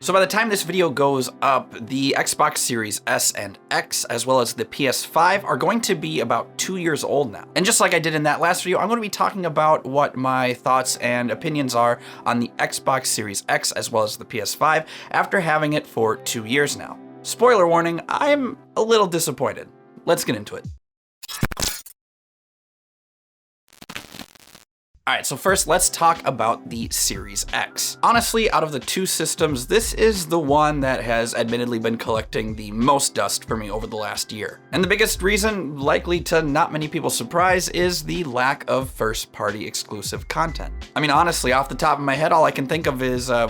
So by the time this video goes up, the Xbox Series S and X, as well as the PS5, are going to be about 2 years old now. And just like I did in that last video, I'm going to be talking about what my thoughts and opinions are on the Xbox Series X, as well as the PS5, after having it for 2 years now. Spoiler warning, I'm a little disappointed. Let's get into it. Alright, so first let's talk about the Series X. Honestly, out of the two systems, this is the one that has admittedly been collecting the most dust for me over the last year. And the biggest reason, likely to not many people's surprise, is the lack of first-party exclusive content. I mean, honestly, off the top of my head, all I can think of is, a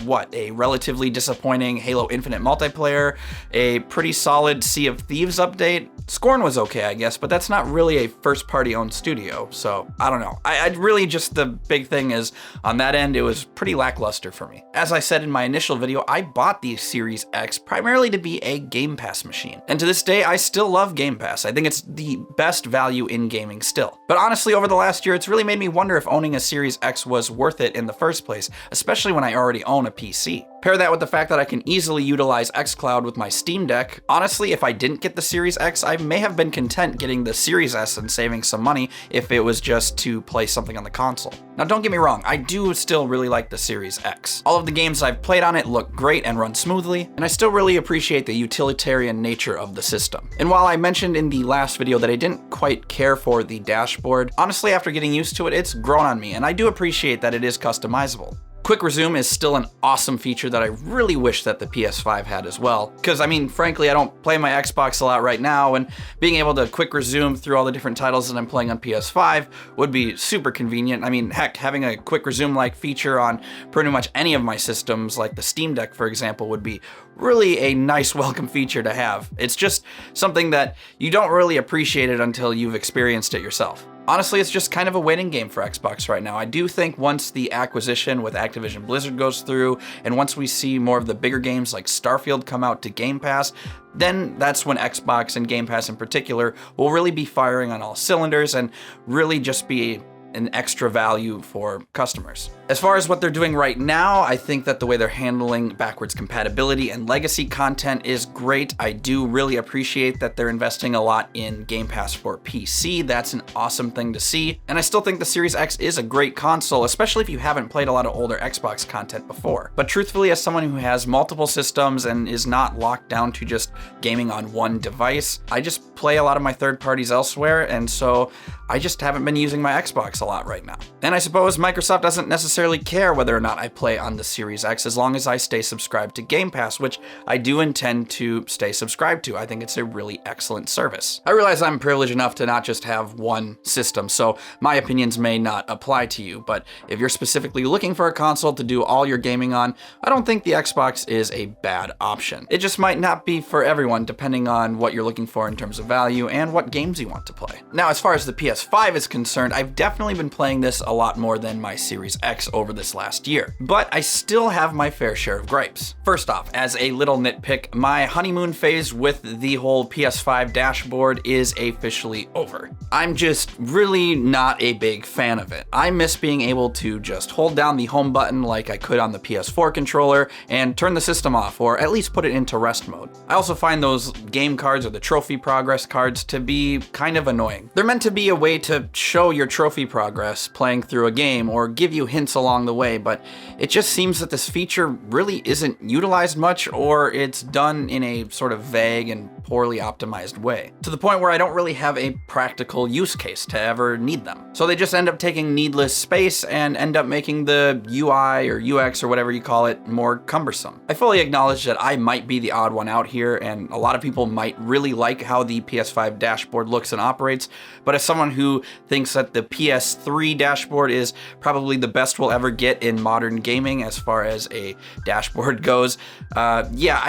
relatively disappointing Halo Infinite multiplayer, a pretty solid Sea of Thieves update. Scorn was okay, I guess, but that's not really a first-party owned studio, so I don't know. I'd really just, the big thing is, on that end, it was pretty lackluster for me. As I said in my initial video, I bought the Series X primarily to be a Game Pass machine. And to this day, I still love Game Pass. I think it's the best value in gaming still. But honestly, over the last year, it's really made me wonder if owning a Series X was worth it in the first place, especially when I already own a PC. Pair that with the fact that I can easily utilize xCloud with my Steam Deck. Honestly, if I didn't get the Series X, I may have been content getting the Series S and saving some money if it was just to play something on the console. Now don't get me wrong, I do still really like the Series X. All of the games I've played on it look great and run smoothly, and I still really appreciate the utilitarian nature of the system. And while I mentioned in the last video that I didn't quite care for the dashboard, honestly after getting used to it, it's grown on me, and I do appreciate that it is customizable. Quick Resume is still an awesome feature that I really wish that the PS5 had as well. Because, I mean, frankly, I don't play my Xbox a lot right now, and being able to quick resume through all the different titles that I'm playing on PS5 would be super convenient. I mean, heck, having a quick resume-like feature on pretty much any of my systems, like the Steam Deck, for example, would be really a nice welcome feature to have. It's just something that you don't really appreciate it until you've experienced it yourself. Honestly, it's just kind of a waiting game for Xbox right now. I do think once the acquisition with Activision Blizzard goes through, and once we see more of the bigger games like Starfield come out to Game Pass, then that's when Xbox and Game Pass in particular will really be firing on all cylinders and really just be an extra value for customers. As far as what they're doing right now, I think that the way they're handling backwards compatibility and legacy content is great. I do really appreciate that they're investing a lot in Game Pass for PC. That's an awesome thing to see. And I still think the Series X is a great console, especially if you haven't played a lot of older Xbox content before. But truthfully, as someone who has multiple systems and is not locked down to just gaming on one device, I just play a lot of my third parties elsewhere, and so I just haven't been using my Xbox a lot right now. And I suppose Microsoft doesn't necessarily care whether or not I play on the Series X as long as I stay subscribed to Game Pass, which I do intend to stay subscribed to. I think it's a really excellent service. I realize I'm privileged enough to not just have one system, so my opinions may not apply to you, but if you're specifically looking for a console to do all your gaming on, I don't think the Xbox is a bad option. It just might not be for everyone depending on what you're looking for in terms of value and what games you want to play. Now, as far as the PS5 is concerned, I've definitely been playing this a lot more than my Series X over this last year, but I still have my fair share of gripes. First off, as a little nitpick, my honeymoon phase with the whole PS5 dashboard is officially over. I'm just really not a big fan of it. I miss being able to just hold down the home button like I could on the PS4 controller and turn the system off, or at least put it into rest mode. I also find those game cards or the trophy progress cards to be kind of annoying. They're meant to be a way to show your trophy progress playing through a game or give you hints along the way, but it just seems that this feature really isn't utilized much, or it's done in a sort of vague and poorly optimized way, to the point where I don't really have a practical use case to ever need them. So they just end up taking needless space and end up making the UI or UX or whatever you call it more cumbersome. I fully acknowledge that I might be the odd one out here, and a lot of people might really like how the PS5 dashboard looks and operates, but as someone who thinks that the PS3 dashboard is probably the best we'll ever get in modern gaming as far as a dashboard goes, yeah,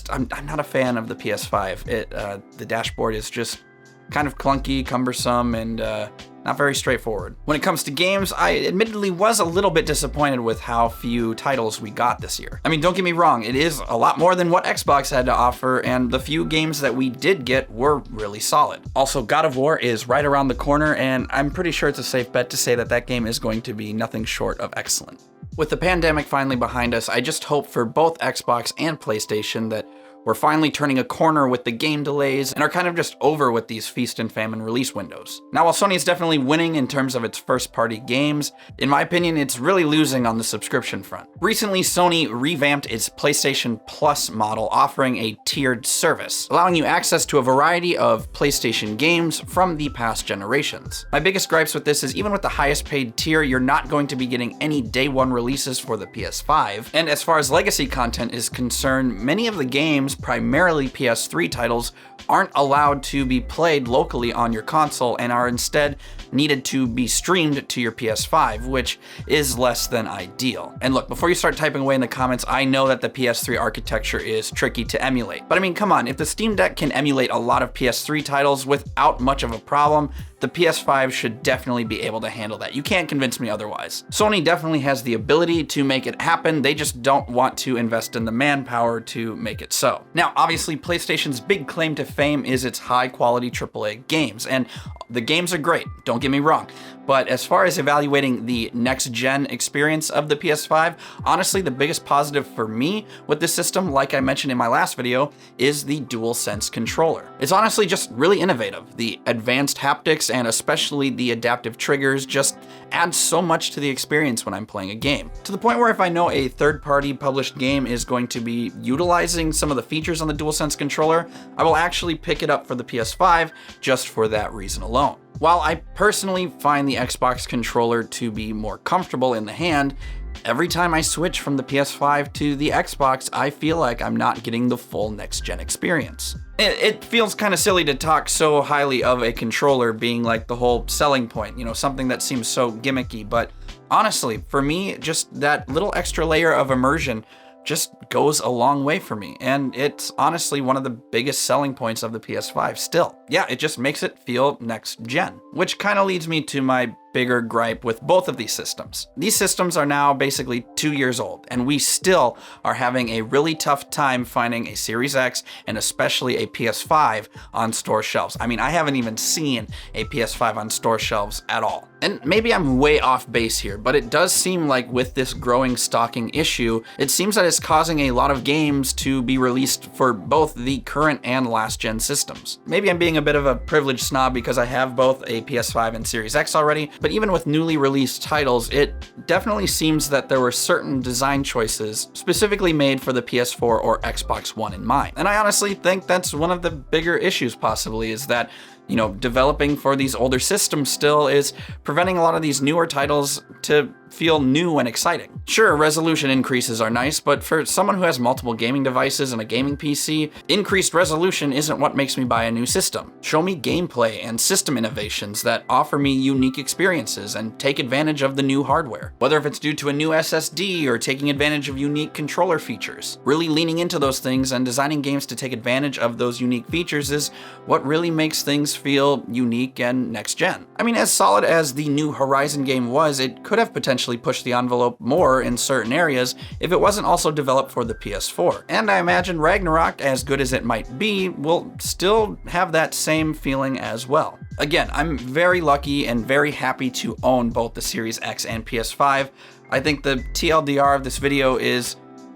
I'm not a fan of the PS5. The dashboard is just kind of clunky, cumbersome, and not very straightforward. When it comes to games, I admittedly was a little bit disappointed with how few titles we got this year. I mean, don't get me wrong, it is a lot more than what Xbox had to offer, and the few games that we did get were really solid. Also, God of War is right around the corner, and I'm pretty sure it's a safe bet to say that that game is going to be nothing short of excellent. With the pandemic finally behind us, I just hope for both Xbox and PlayStation that we're finally turning a corner with the game delays and are kind of just over with these feast and famine release windows. Now, while Sony is definitely winning in terms of its first-party games, in my opinion, it's really losing on the subscription front. Recently, Sony revamped its PlayStation Plus model, offering a tiered service, allowing you access to a variety of PlayStation games from the past generations. My biggest gripes with this is even with the highest paid tier, you're not going to be getting any day one releases for the PS5. And as far as legacy content is concerned, many of the games, primarily PS3 titles, aren't allowed to be played locally on your console and are instead needed to be streamed to your PS5, which is less than ideal. And look, before you start typing away in the comments, I know that the PS3 architecture is tricky to emulate. But I mean, come on, if the Steam Deck can emulate a lot of PS3 titles without much of a problem, the PS5 should definitely be able to handle that. You can't convince me otherwise. Sony definitely has the ability to make it happen, they just don't want to invest in the manpower to make it so. Now, obviously, PlayStation's big claim to fame is its high-quality AAA games, and the games are great, don't get me wrong. But as far as evaluating the next-gen experience of the PS5, honestly, the biggest positive for me with this system, like I mentioned in my last video, is the DualSense controller. It's honestly just really innovative. The advanced haptics and especially the adaptive triggers just add so much to the experience when I'm playing a game. To the point where if I know a third-party published game is going to be utilizing some of the features on the DualSense controller, I will actually pick it up for the PS5 just for that reason alone. While I personally find the Xbox controller to be more comfortable in the hand, every time I switch from the PS5 to the Xbox, I feel like I'm not getting the full next-gen experience. It feels kind of silly to talk so highly of a controller being like the whole selling point, you know, something that seems so gimmicky, but honestly, for me, just that little extra layer of immersion just goes a long way for me, and it's honestly one of the biggest selling points of the PS5 still. Yeah, it just makes it feel next gen, which kind of leads me to my bigger gripe with both of these systems. These systems are now basically 2 years old, and we still are having a really tough time finding a Series X and especially a PS5 on store shelves. I mean, I haven't even seen a PS5 on store shelves at all. And maybe I'm way off base here, but it does seem like with this growing stocking issue, it seems that it's causing a lot of games to be released for both the current and last gen systems. Maybe I'm being a bit of a privileged snob because I have both a PS5 and Series X already, but even with newly released titles, it definitely seems that there were certain design choices specifically made for the PS4 or Xbox One in mind. And I honestly think that's one of the bigger issues possibly, is that, you know, developing for these older systems still is preventing a lot of these newer titles to feel new and exciting. Sure, resolution increases are nice, but for someone who has multiple gaming devices and a gaming PC, increased resolution isn't what makes me buy a new system. Show me gameplay and system innovations that offer me unique experiences and take advantage of the new hardware. Whether if it's due to a new SSD or taking advantage of unique controller features. Really leaning into those things and designing games to take advantage of those unique features is what really makes things feel unique and next gen. I mean, as solid as the new Horizon game was, it could have potentially pushed the envelope more in certain areas if it wasn't also developed for the PS4. And I imagine Ragnarok, as good as it might be, will still have that same feeling as well. Again, I'm very lucky and very happy to own both the Series X and PS5. I think the TLDR of this video is,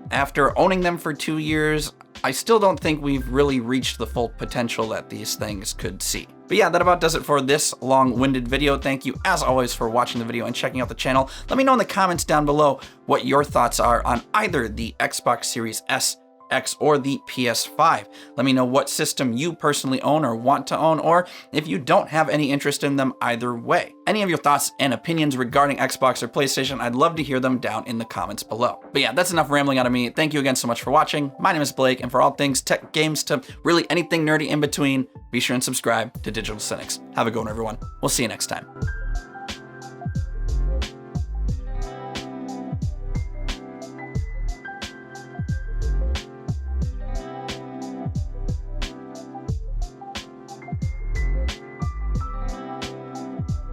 after owning them for 2 years, I still don't think we've really reached the full potential that these things could see. But yeah, that about does it for this long-winded video. Thank you, as always, for watching the video and checking out the channel. Let me know in the comments down below what your thoughts are on either the Xbox Series S, X, or the PS5. Let me know what system you personally own or want to own, or if you don't have any interest in them either way. Any of your thoughts and opinions regarding Xbox or PlayStation, I'd love to hear them down in the comments below. But yeah, that's enough rambling out of me. Thank you again so much for watching. My name is Blake, and for all things tech, games, to really anything nerdy in between, be sure and subscribe to Digital Cynics. Have a good one, everyone. We'll see you next time.